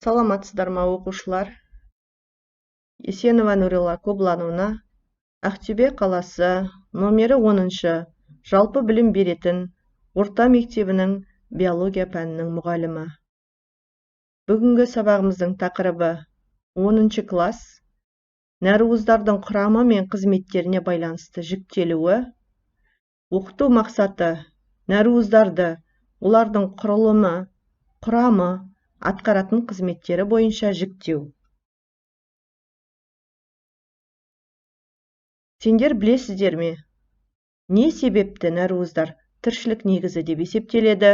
Саламатсыздар ма, оқушылар? Есенова Нурилла Коблановна, Ақтөбе қаласы номері 10-шы жалпы білім беретін орта мектебінің биология пәнінің мұғалімі. Бүгінгі сабағымыздың тақырыбы 10-шы класс, нәруыздардың құрамы мен қызметтеріне байланысты жіктелуі. Оқыту мақсаты нәруыздарды олардың құрылымы, құрамы, атқаратын қызметтері бойынша жіктеу. Сендер білесіздер ме? Не себепті нәруыздар тіршілік негізі деп есептеледі?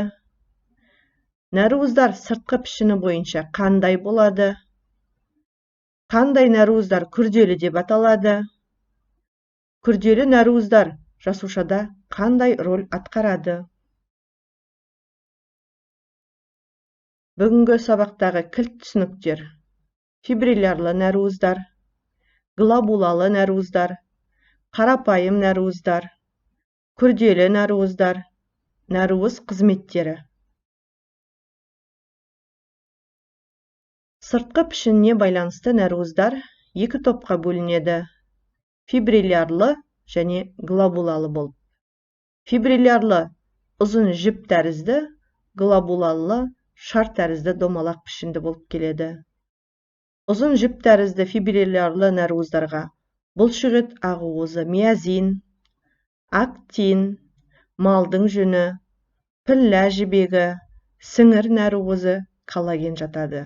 Нәруыздар сыртқы пішіні бойынша қандай болады? Қандай нәруыздар күрделі деп аталады? Күрделі нәруыздар жасушада қандай роль атқарады? Бүгінгі сабақтағы кілт түсініктер: фибриллярлы нәруыздар, глобулалы нәруыздар, қарапайым нәруыздар, күрделі нәруыздар, нәруыз қызметтері. Сыртқы пішініне байланысты нәруыздар екі топқа бөлінеді: фибриллярлы және глобулалы болып. Фибриллярлы ұзын жіп тәрізді, глобулалы шар тәрізді домалақ пішінді болып келеді. Ұзын жіп тәрізді фибриллярлы нәруыздарға бұлшықет ақуызы миозин, актин, малдың жүні, піллә жібегі, сіңір нәруызы, коллаген жатады.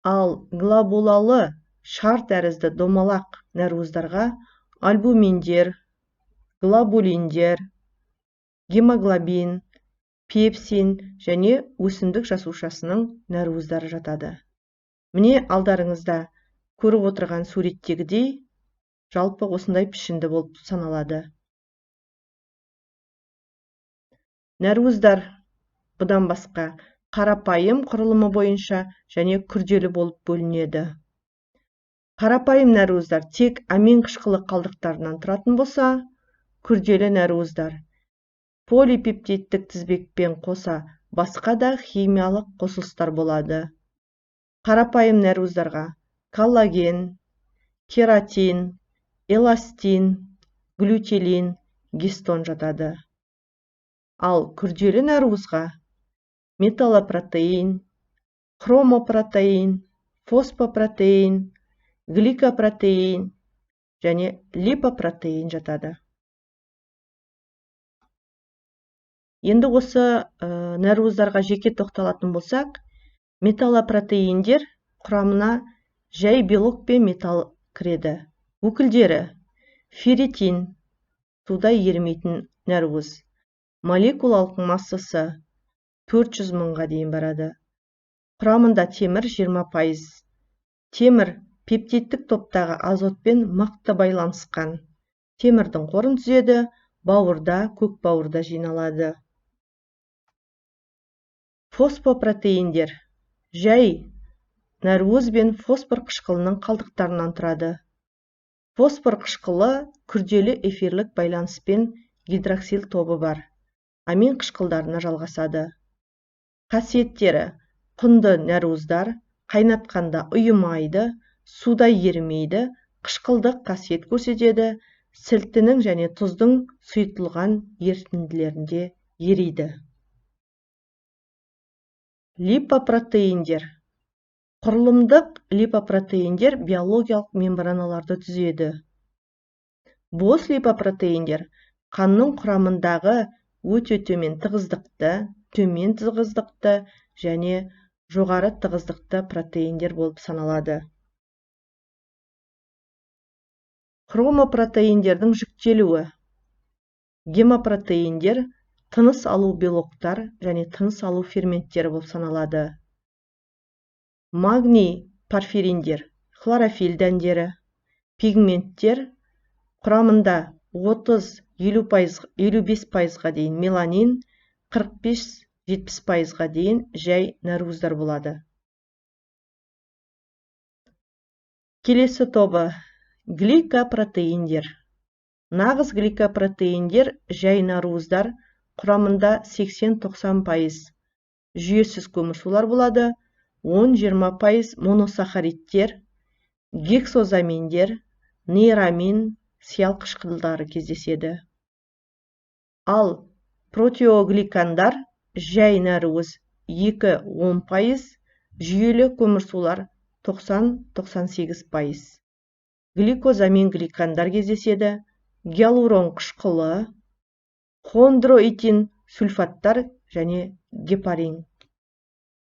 Ал глобулалы шар тәрізді домалақ нәруыздарға альбуминдер, глобулиндер, гемоглобин, пепсин және өсімдік жасушасының нәруыздары жатады. Міне алдарыңызда көріп отырған суреттегідей жалпы осындай пішінді болып саналады. Нәруыздар бұдан басқа қарапайым құрылымы бойынша және күрделі болып бөлінеді. Қарапайым нәруыздар тек амин қышқылы қалдықтарынан тұратын болса, күрделі нәруыздар полипептидтік тізбекпен қоса басқа да химиялық қосылыстар болады. Қарапайым нәруыздарға коллаген, кератин, эластин, глютелин, гистон жатады. Ал күрделі нәруызға металлопротеин, хромопротеин, фосфопротеин, гликопротеин және липопротеин жатады. Енді осы нәруыздарға жеке тоқталатын болсақ, металлопротеиндер құрамына жай белок пен металл кіреді. Өкілдері: ферритин, суда ерімейтін нәруыз, молекулалық массасы 400 мыңға дейін барады. Құрамында темір 20%. Темір пептидтік топтағы азотпен мықты байланысқан. Темірдің қорын түзеді, бауырда, көкбауырда жиналады. Фосфопротеиндер жай нәруыз бен фосфор қышқылының қалдықтарынан тұрады. Фосфор қышқылы күрделі эфирлік байланыспен гидроксил тобы бар. Амин қышқылдарына жалғасады. Қасиеттері: құнды нәруыздар қайнатқанда ұйымайды, суда ерімейді, қышқылдық қасиет көрсетеді, сілтінің және тұздың сұйытылған ерітінділерінде ериді. Липопротеиндер. Құрылымдық липопротеиндер биологиялық мембраналарды түзеді. Бос липопротеиндер қанның құрамындағы өте төмен тығыздықты және жоғары тығыздықты протеиндер болып саналады. Хромопротеиндердің жіктелуі. Гемопротеиндер тыныс алу белоктар және тыныс алу ферменттері болып саналады. Магний порфириндер хлорофилл дәндері. Пигменттер құрамында 30-55%-ға дейін меланин, 45-70%-ға дейін жай нәруыздар болады. Келесі тобы гликопротеиндер. Нағыз гликопротеиндер жай нәруыздар, құрамында 80-90% жүйесіз көмірсулар болады. 10-20% моносахаридтер, гексозаминдер, нейрамин, сиял қышқылдары кездеседі. Ал протеогликандар жай нәруыз 2-10%, жүйелі көмірсулар 90-98%. Гликозамин гликандар кездеседі, гиалурон қышқылы, хондроитин сульфаттар және гепарин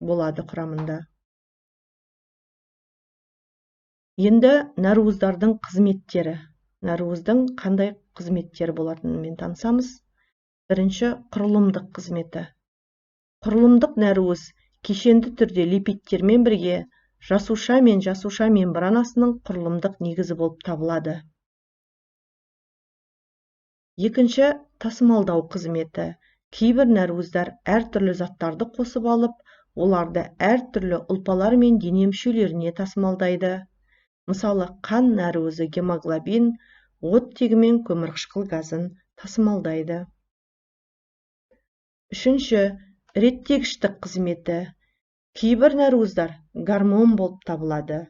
болады құрамында. Енді нәруыздардың қызметтері. Нәруыздың қандай қызметтері болатынымен танысамыз. Бірінші, құрылымдық қызметі. Құрылымдық нәруыз кешенді түрде липидтермен бірге жасуша мен жасуша мембранасының құрылымдық негізі болып табылады. Екінші, тасымалдау қызметі. Кейбір нәруыздар әртүрлі заттарды қосып алып, оларды әртүрлі ұлпалар мен дене мүшелеріне тасымалдайды. Мысалы, қан нәруызы гемоглобин, оттегі мен көмірқышқыл газын тасымалдайды. Үшінші, реттегіштік қызметі. Кейбір нәруыздар гормон болып табылады.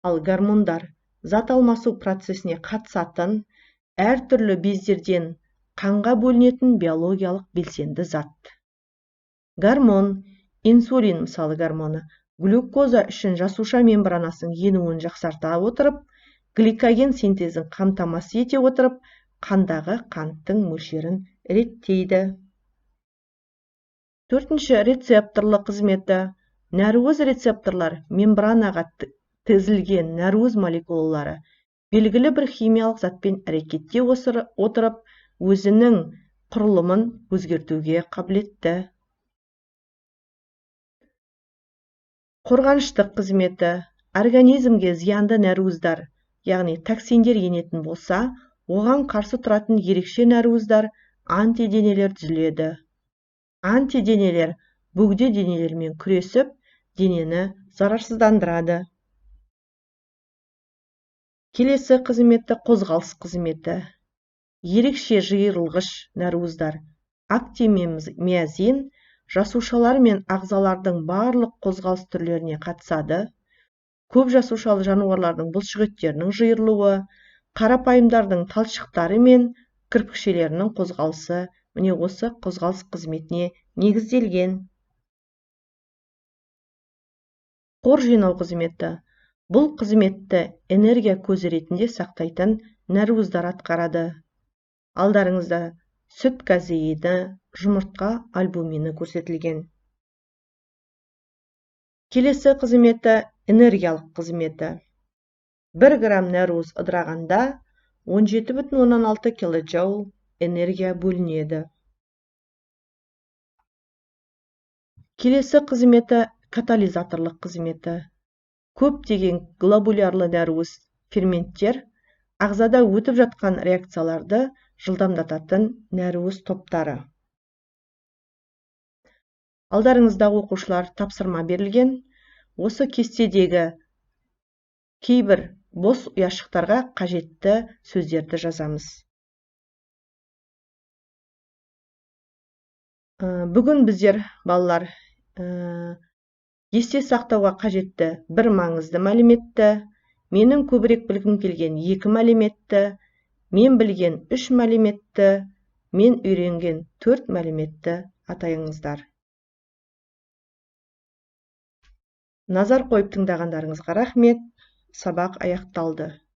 Ал гормондар зат алмасу процесіне қатысатын, әртүрлі бездерден қанға бөлінетін биологиялық белсенді зат. Гормон, инсулин мысалы гормоны, глюкоза үшін жасуша мембранасының енуін жақсарта отырып, гликоген синтезін қамтамасыз ете отырып, қандағы қанттың мөлшерін реттейді. Төртінші, рецепторлы қызметі. Нәруыз рецепторлар мембранаға тізілген нәруыз молекулалары белгілі бір химиялық затпен әрекетте отырып, өзінің құрылымын өзгертуге қабілетті. Қорғаныштық қызметі. Организмге зиянды нәруыздар, яғни токсиндер енетін болса, оған қарсы тұратын ерекше нәруыздар антиденелер түзіледі. Антиденелер бөгде денелермен күресіп, денені зарарсыздандырады. Келесі қызметі қозғалыс қызметі. Ерекше жиырылғыш нәруыздар актимиозин жасушалар мен ағзалардың барлық қозғалыс түрлеріне қатысады. Көп жасушалы жануарлардың бұлшықеттерінің жиырылуы, қарапайымдардың талшықтары мен кірпікшелерінің қозғалысы, міне осы қозғалыс қызметіне негізделген. Қор жинау қызметі. Бұл қызметті энергия көзі ретінде сақтайтын нәруыздар атқарады. Алдарыңызда сүт казеині, жұмыртқа альбумині көрсетілген. Келесі қызметі энергиялық қызметі. 1 грамм нәруыз ыдырағанда 17,6 килоджоул энергия бөлінеді. Келесі қызметі катализаторлық қызметі. Көптеген глобулярлы нәруыз ферменттер ағзада өтіп жатқан реакцияларды жылдамдататын нәруыз топтары. Алдарыңызда оқушылар тапсырма берілген. Осы кестедегі кейбір бос ұяшықтарға қажетті сөздерді жазамыз. Бүгін біздер, балалар, есте сақтауға қажетті бір маңызды мәліметті, менің көбірек білгім келген 2 мәліметті, мен білген 3 мәліметті, мен үйренген 4 мәліметті атайыңыздар. Назар қойып тыңдағандарыңызға рахмет. Сабақ аяқталды.